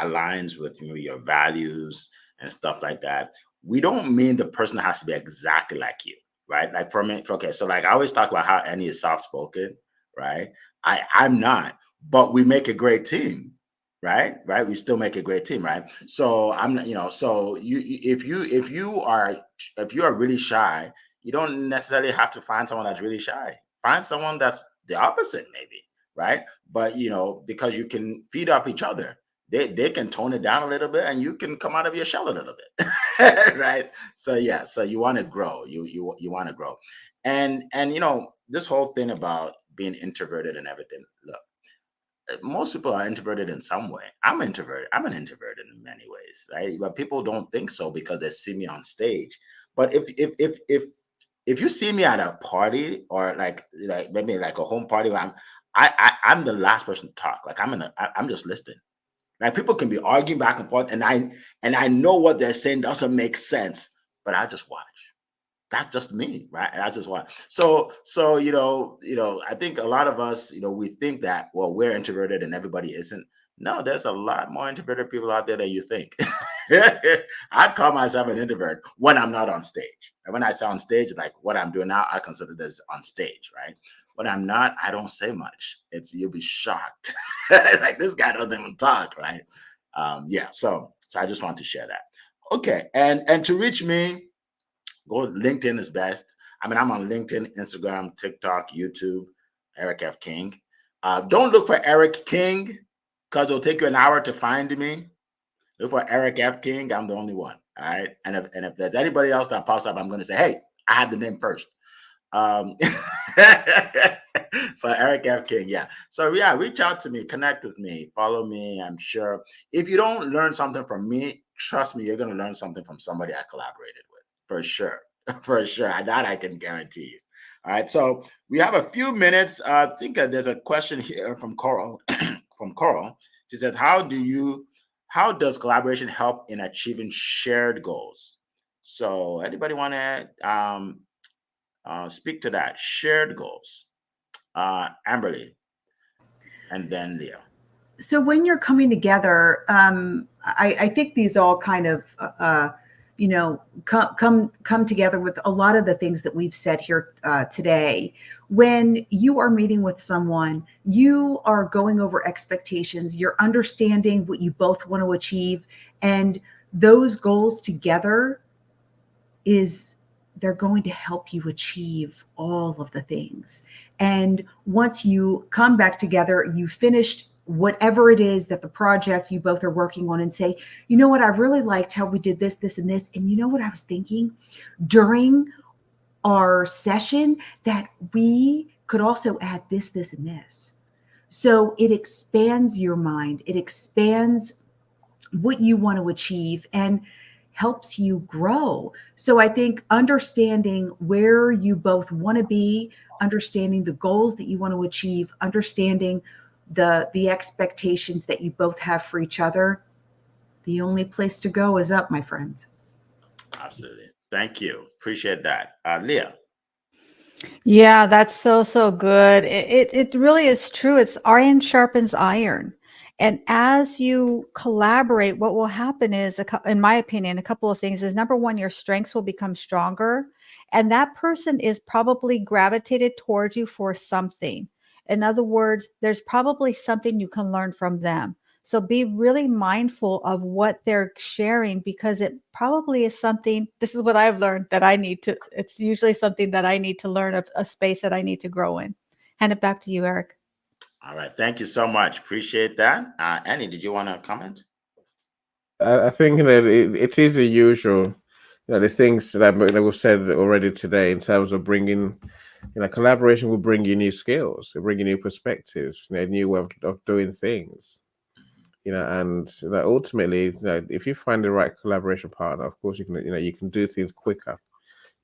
aligns with your values and stuff like that, we don't mean the person has to be exactly like you, right? Like for me, okay, so like I always talk about how Annie is soft spoken, right? I'm not, but we make a great team. Right, we still make a great team, right? So I'm not, so if you are really shy, you don't necessarily have to find someone that's really shy. Find someone that's the opposite, maybe, right? But because you can feed off each other, they can tone it down a little bit, and you can come out of your shell a little bit, right? So yeah, so you want to grow, you want to grow, and this whole thing about being introverted and everything. Look, most people are introverted in some way. I'm introverted. I'm an introvert in many ways, right? But people don't think so because they see me on stage. But if you see me at a party, or like maybe like a home party, where I'm the last person to talk. Like I'm just listening. Like people can be arguing back and forth, and I know what they're saying doesn't make sense, but I just watch. That's just me, right? That's just why. So I think a lot of us, we think that, well, we're introverted and everybody isn't. No, there's a lot more introverted people out there than you think. I'd call myself an introvert when I'm not on stage. And when I say on stage, like what I'm doing now, I consider this on stage, right? When I'm not, I don't say much. You'll be shocked. Like this guy doesn't even talk, right? Yeah. So I just want to share that. Okay, and to reach me, go LinkedIn is best. I mean, I'm on LinkedIn, Instagram, TikTok, YouTube, Eric F. King. Don't look for Eric King, because it'll take you an hour to find me. Look for Eric F. King. I'm the only one. All right. And if there's anybody else that pops up, I'm going to say, hey, I had the name first. So Eric F. King, yeah. So yeah, reach out to me, connect with me, follow me. I'm sure if you don't learn something from me, trust me, you're going to learn something from somebody I collaborated with, for sure. For sure. That I can guarantee you. All right. So we have a few minutes. I think there's a question here from Coral. From Coral. She says, how does collaboration help in achieving shared goals? So anybody want to speak to that? Shared goals. Amberly, and then Leo. So when you're coming together, I think these all kind of come together with a lot of the things that we've said here today. When you are meeting with someone, you are going over expectations, you're understanding what you both want to achieve, and those goals together they're going to help you achieve all of the things. And once you come back together, you finished whatever it is that the project you both are working on, and say, you know what, I really liked how we did this, this, and this. And you know what I was thinking during our session, that we could also add this, this, and this. So it expands your mind. It expands what you want to achieve and helps you grow. So I think understanding where you both want to be, understanding the goals that you want to achieve, understanding the expectations that you both have for each other, the only place to go is up, my friends. Absolutely. Thank you. Appreciate that. Leah. Yeah, that's so good. It really is true. It's iron sharpens iron. And as you collaborate, what will happen is, in my opinion, a couple of things is, number one, your strengths will become stronger. And that person is probably gravitated towards you for something. In other words, there's probably something you can learn from them. So be really mindful of what they're sharing, because it probably is something, this is what I've learned that I need to, it's usually something that I need to learn, a space that I need to grow in. Hand it back to you, Eric. All right. Thank you so much. Appreciate that. Annie, did you want to comment? I think that it is the usual, the things that we've said already today in terms of bringing, collaboration will bring you new skills, it bring you new perspectives, new way of doing things, and ultimately, if you find the right collaboration partner, of course, you can do things quicker.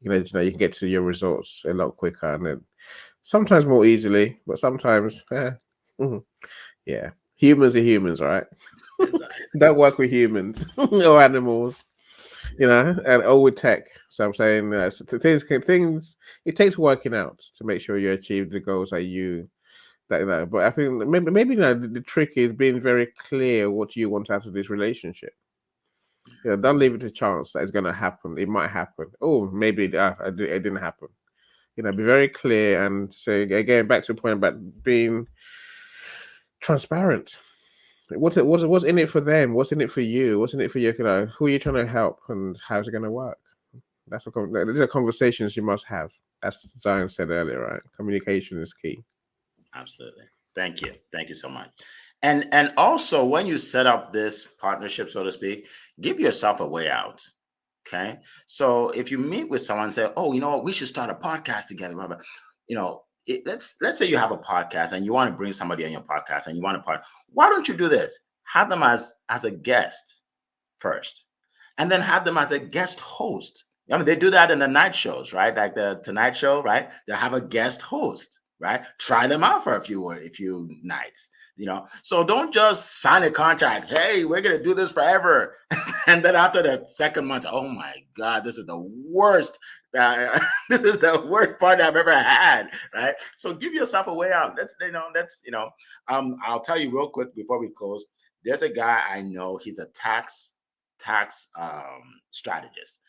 You can get to your results a lot quicker, and then sometimes more easily, but sometimes, yeah, humans are humans, right? Exactly. Don't work with humans or animals, and all with tech. So I'm saying, so things it takes working out to make sure you achieve the goals that. But I think maybe the trick is being very clear what you want out of this relationship. Don't leave it to chance that it's going to happen. It might happen. Oh, maybe it didn't happen. Be very clear and say again back to the point about being transparent. What's in it for them? What's in it for you? What's in it for you? Who are you trying to help, and how's it going to work? These are conversations you must have. As Zion said earlier, right? Communication is key. Absolutely. Thank you. Thank you so much. And also, when you set up this partnership, so to speak, give yourself a way out. Okay. So if you meet with someone and say, oh, you know what, we should start a podcast together, Robert. Let's say you have a podcast and you want to bring somebody on your podcast and you want to part. Why don't you do this? Have them as a guest first, and then have them as a guest host. I mean, they do that in the night shows, right? Like the Tonight Show, right? They have a guest host, right? Try them out for a few nights, So don't just sign a contract. Hey, we're gonna do this forever, and then after the second month, oh my God, this is the worst. This is the worst part I've ever had, right? So give yourself a way out. I'll tell you real quick before we close. There's a guy I know. He's a tax strategist.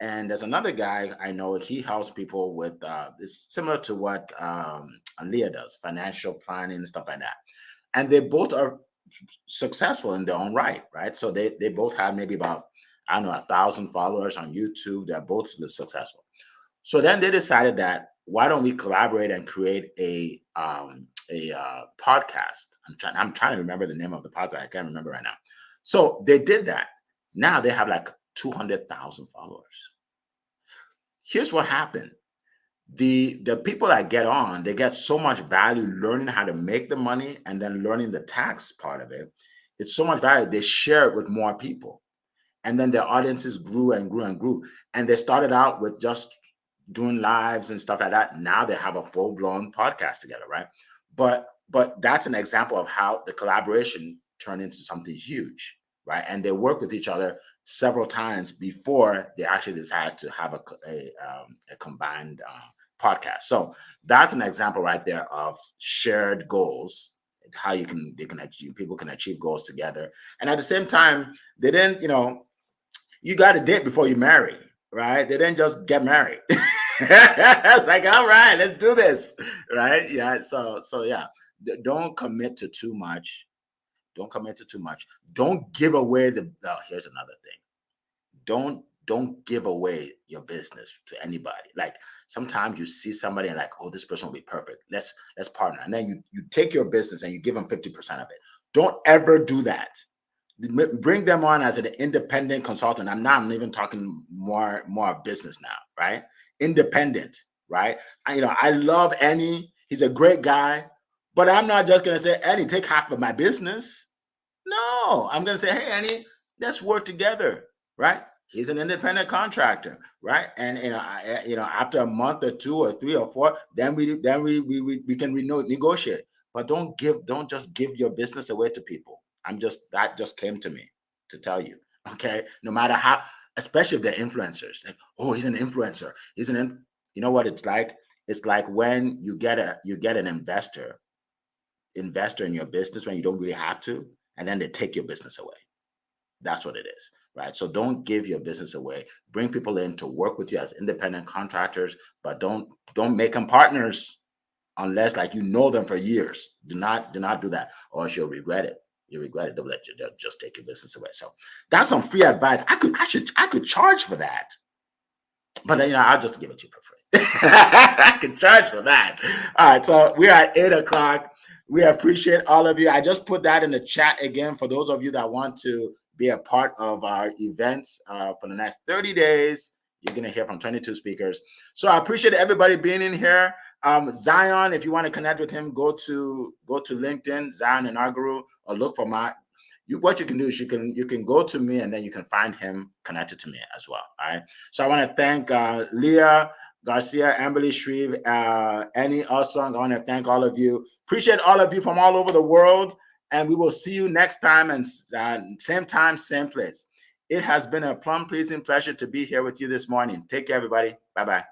And there's another guy I know. He helps people with it's similar to what Leah does, financial planning and stuff like that. And they both are successful in their own right? So they both have maybe about 1,000 followers on YouTube. They're both successful. So then they decided that why don't we collaborate and create a podcast? I'm trying to remember the name of the podcast. I can't remember right now. So they did that. Now they have like 200,000 followers. Here's what happened. The people that get on, they get so much value learning how to make the money and then learning the tax part of it. It's so much value. They share it with more people. And then their audiences grew and grew and grew. And they started out with just doing lives and stuff like that. Now they have a full-blown podcast together, right? But that's an example of how the collaboration turned into something huge, right? And they work with each other several times before they actually decide to have a combined podcast. So that's an example right there of shared goals, how people can achieve goals together. And at the same time, they didn't, you got to date before you marry, right? They didn't just get married. It's like, all right, let's do this, right? Yeah. So yeah, don't commit to too much. Don't commit to too much. Don't give away here's another thing. Don't give away your business to anybody. Like sometimes you see somebody and like, oh, this person will be perfect. Let's partner. And then you take your business and you give them 50% of it. Don't ever do that. Bring them on as an independent consultant. I'm even talking more business now, right? Independent, right? I love Annie. He's a great guy, but I'm not just gonna say, Annie, take half of my business. No, I'm gonna say, hey, Annie, let's work together, right? He's an independent contractor, right? And after a month or 2 or 3 or 4, then we can negotiate. But don't just give your business away to people. That just came to me to tell you, okay? No matter how, especially if they're influencers, like, oh, he's an influencer. You know what it's like? It's like when you get an investor in your business when you don't really have to, and then they take your business away. That's what it is, right? So don't give your business away. Bring people in to work with you as independent contractors, but don't make them partners unless like you know them for years. Do not do that, or else you'll regret it. You regret it. They'll just take your business away. So that's some free advice. I could charge for that, but I'll just give it to you for free. I can charge for that. All right, so we are at 8:00. We appreciate all of you. I just put that in the chat again for those of you that want to be a part of our events for the next 30 days. You're going to hear from 22 speakers. So I appreciate everybody being in here. Zion, if you want to connect with him, go to LinkedIn, Zion Inaugural, or look for what you can do is you can go to me, and then you can find him connected to me as well. All right. So I want to thank Leah Garcia, Amberly Shreve, Annie Osung. I want to thank all of you. Appreciate all of you from all over the world. And we will see you next time, and same time, same place. It has been a plum pleasing pleasure to be here with you this morning. Take care, everybody. Bye-bye.